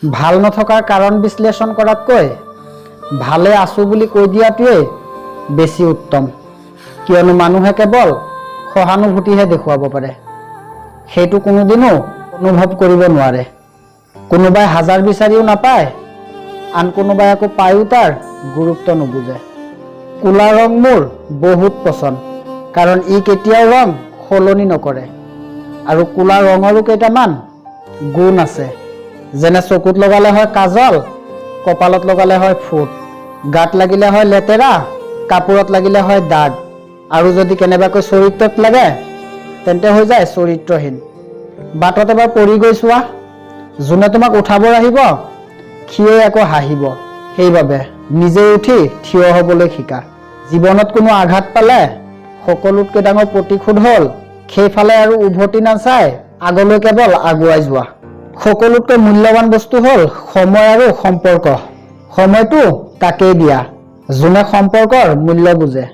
ভাল নথকাৰ কাৰণ বিশ্লেষণ কৰাতকৈ ভালে আছো বুলি কৈ দিয়াটোৱেই বেছি উত্তম। কিয়নো মানুহে কেৱল সহানুভূতিহে দেখুৱাব পাৰে, সেইটো কোনোদিনো অনুভৱ কৰিব নোৱাৰে। কোনোবাই হাজাৰ বিচাৰিও নাপায়, আন কোনোবাই আকৌ পায়ো তাৰ গুৰুত্ব নুবুজে। ক'লা ৰং মোৰ বহুত পচন্দ, কাৰণ ই কেতিয়াও ৰং সলনি নকৰে। আৰু ক'লা ৰঙৰো কেইটামান গুণ আছে, যেনে চকুত লগালে হয় কাজল, কপালত লগালে হয় ফুট, গাত লাগিলে হয় লেতেৰা, কাপোৰত লাগিলে হয় দাগ, আৰু যদি কেনেবাকৈ চৰিত্ৰত লাগে তেন্তে হৈ যায় চৰিত্ৰহীন। বাটত এবাৰ পৰি গৈ চোৱা, যোনে তোমাক উঠাব আহিব সিয়ে আকৌ হাঁহিব। সেইবাবে নিজে উঠি থিয় হ'বলৈ শিকা। জীৱনত কোনো আঘাত পালে সকলোতকৈ ডাঙৰ প্ৰতিশোধ হ'ল সেইফালে আৰু উভতি নাচাই আগলৈ কেৱল আগুৱাই যোৱা। সকলোতকৈ মূল্যৱান বস্তু হ'ল সময় আৰু সম্পৰ্ক। সময়টো তাকেই দিয়া যোনে সম্পৰ্কৰ মূল্য বুজে,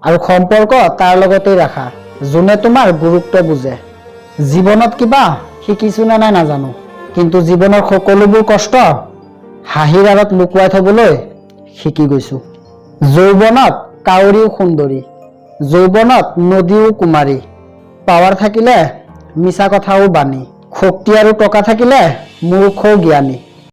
আৰু সম্পৰ্ক তাৰ লগতেই ৰাখা যোনে তোমাৰ গুৰুত্ব বুজে। জীৱনত কিবা শিকিছো নে নাই নাজানো, কিন্তু জীৱনৰ সকলোবোৰ কষ্ট হাঁহিৰ আঁৰত লুকুৱাই থবলৈ শিকি গৈছো। যৌৱনত কাউৰীও সুন্দৰী, যৌৱনত নদীও কুমাৰী, পাৱাৰ থাকিলে মিছা কথাও বাণী, শক্তি আৰু টকা থাকিলে মূৰ্খও জ্ঞানী।